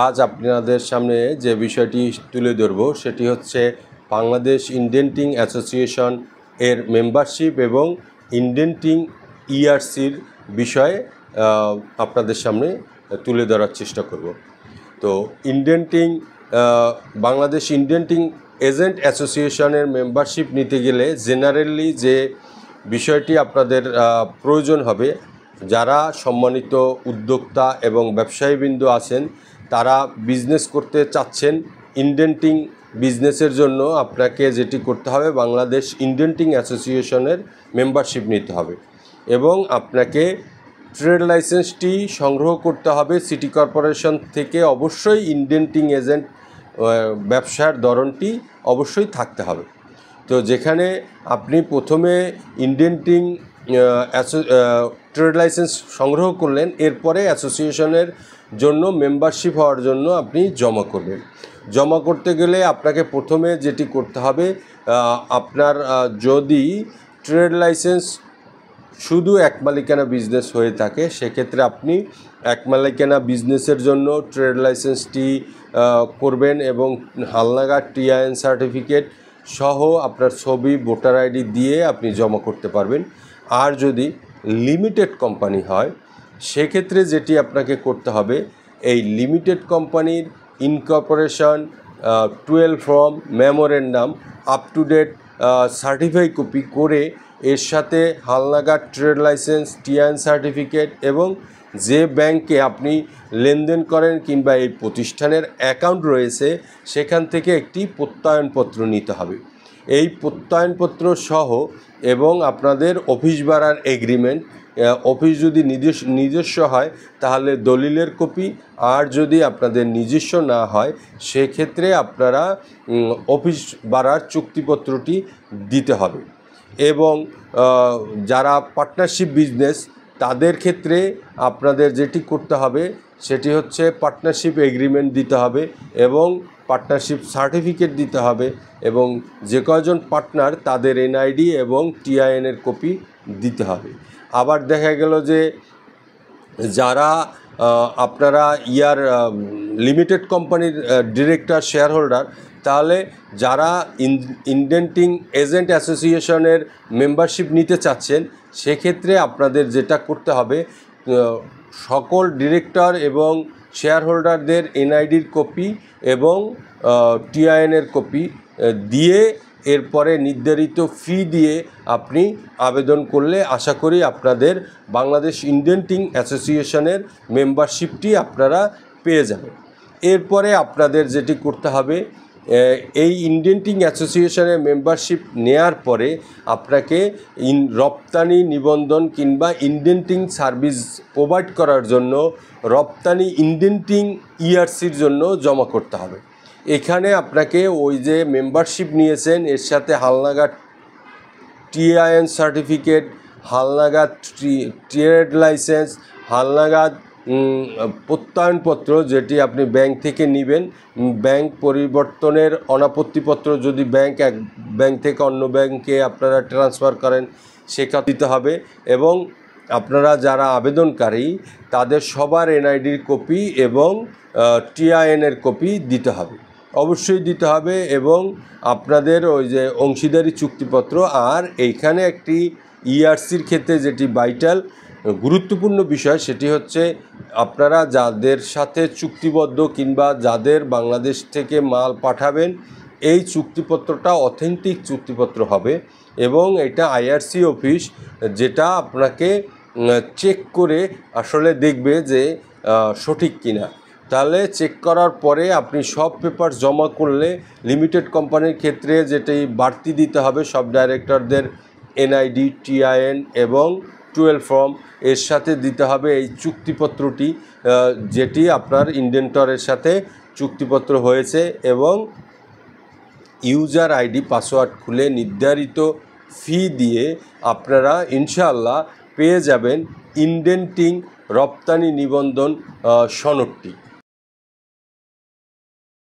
আজ আপনাদের সামনে যে বিষয়টি তুলে ধরব সেটি হচ্ছে বাংলাদেশ ইন্ডেন্টিং অ্যাসোসিয়েশন এর মেম্বারশিপ এবং ইন্ডেন্টিং ইআরসির বিষয়ে আপনাদের সামনে তুলে ধরার চেষ্টা করব। তো বাংলাদেশ ইন্ডেন্টিং এজেন্ট অ্যাসোসিয়েশনের মেম্বারশিপ নিতে গেলে জেনারেলি যে বিষয়টি আপনাদের প্রয়োজন হবে, যারা সম্মানিত উদ্যোক্তা এবং ব্যবসায়ীবৃন্দ আছেন তারা বিজনেস করতে চাচ্ছেন, ইন্ডেন্টিং বিজনেসের জন্য আপনাকে যেটি করতে হবে বাংলাদেশ ইন্ডেন্টিং অ্যাসোসিয়েশনের মেম্বারশিপ নিতে হবে এবং আপনাকে ট্রেড লাইসেন্সটি সংগ্রহ করতে হবে সিটি কর্পোরেশন থেকে। অবশ্যই ইন্ডেন্টিং এজেন্ট ব্যবসার ধরনটি অবশ্যই থাকতে হবে। তো যেখানে আপনি প্রথমে ইন্ডেন্টিং ট্রেড লাইসেন্স সংগ্রহ করলেন, এরপরে অ্যাসোসিয়েশনের জন্য মেম্বারশিপ হওয়ার জন্য আপনি জমা করবেন। জমা করতে গেলে আপনাকে প্রথমে যেটি করতে হবে, আপনার যদি ট্রেড লাইসেন্স শুধু এক মালিকানা বিজনেস হয়ে থাকে সেক্ষেত্রে আপনি এক মালিকানা বিজনেসের জন্য ট্রেড লাইসেন্সটি করবেন এবং হালনাগাদ টিআইএন সার্টিফিকেট সহ আপনার ছবি, ভোটার আইডি দিয়ে আপনি জমা করতে পারবেন। আর যদি লিমিটেড কোম্পানি হয় সেক্ষেত্রে যেটি আপনাকে করতে হবে, এই লিমিটেড কোম্পানির incorporation 12 form, memorandum, up to date certify copy করে এর সাথে হালনাগাদ ট্রেড লাইসেন্স, টিআইএন সার্টিফিকেট এবং যে ব্যাংকে আপনি লেনদেন করেন কিংবা এই প্রতিষ্ঠানের অ্যাকাউন্ট রয়েছে সেখান থেকে একটি প্রত্যয়নপত্র নিতে হবে। এই প্রত্যয়নপত্র সহ এবং আপনাদের অফিস ভাড়ার এগ্রিমেন্ট, অফিস যদি নিজস্ব হয় তাহলে দলিলের কপি, আর যদি আপনাদের নিজস্ব না হয় সেক্ষেত্রে আপনারা অফিস ভাড়ার চুক্তিপত্রটি দিতে হবে। এবং যারা পার্টনারশিপ বিজনেস তাদের ক্ষেত্রে আপনাদের যেটি করতে হবে সেটি হচ্ছে পার্টনারশিপ এগ্রিমেন্ট দিতে হবে এবং পার্টনারশিপ সার্টিফিকেট দিতে হবে এবং যে কয়জন পার্টনার তাদের এনআইডি এবং টিআইএনের কপি দিতে হবে। আবার দেখা গেল যে যারা আপনারা লিমিটেড কোম্পানির ডিরেক্টর, শেয়ার হোল্ডার, তাহলে যারা ইন্ডেন্টিং এজেন্ট অ্যাসোসিয়েশনের মেম্বারশিপ নিতে চাচ্ছেন সেক্ষেত্রে আপনাদের যেটা করতে হবে, সকল ডিরেক্টর এবং শেয়ার হোল্ডারদের এনআইডির কপি এবং টিআইএনের কপি দিয়ে এরপরে নির্ধারিত ফি দিয়ে আপনি আবেদন করলে আশা করি আপনাদের বাংলাদেশ ইন্ডেন্টিং অ্যাসোসিয়েশনের মেম্বারশিপটি আপনারা পেয়ে যাবেন। এরপরে আপনাদের যেটি করতে হবে, এই ইন্ডেন্টিং অ্যাসোসিয়েশনের মেম্বারশিপ নেয়ার পরে আপনাকে রপ্তানি নিবন্ধন কিংবা ইন্ডেন্টিং সার্ভিস প্রোভাইড করার জন্য রপ্তানি ইন্ডেন্টিং ইআরসির জন্য জমা করতে হবে। এখানে আপনাকে ওই যে মেম্বারশিপ নিয়েছেন এর সাথে হালনাগাদ টিআইএন সার্টিফিকেট, হালনাগাদ ট্রেড লাইসেন্স, হালনাগাদ প্রত্যয়নপত্র যেটি আপনি ব্যাংক থেকে নেবেন, ব্যাংক পরিবর্তনের অনাপত্তিপত্র যদি এক ব্যাংক থেকে অন্য ব্যাংকে আপনারা ট্রান্সফার করেন সেটা দিতে হবে এবং আপনারা যারা আবেদনকারী তাদের সবার এনআইডির কপি এবং টিআইএনের কপি দিতে হবে, অবশ্যই দিতে হবে। এবং আপনাদের ওই যে অংশীদারি চুক্তিপত্র, আর এইখানে একটি ইআরসির ক্ষেত্রে যেটি ভাইটাল গুরুত্বপূর্ণ বিষয় সেটি হচ্ছে আপনারা যাদের সাথে চুক্তিবদ্ধ কিংবা যাদের বাংলাদেশ থেকে মাল পাঠাবেন এই চুক্তিপত্রটা অথেন্টিক চুক্তিপত্র হবে এবং এটা আইআরসি অফিস যেটা আপনাকে চেক করে আসলে দেখবে যে সঠিক কিনা। তাহলে চেক করার পরে আপনি সব পেপার জমা করলে লিমিটেড কোম্পানির ক্ষেত্রে যেটি বাড়তি দিতে হবে সব ডাইরেক্টরদের এনআইডি, টিআইএন এবং 12 ফর্ম, এর সাথে দিতে হবে এই চুক্তিপত্রটি যেটি আপনার ইন্ডেন্টরের সাথে চুক্তিপত্র হয়েছে এবং ইউজার আইডি পাসওয়ার্ড খুলে নির্ধারিত ফি দিয়ে আপনারা ইনশাআল্লাহ পেয়ে যাবেন ইন্ডেন্টিং রপ্তানি নিবন্ধন সনদটি।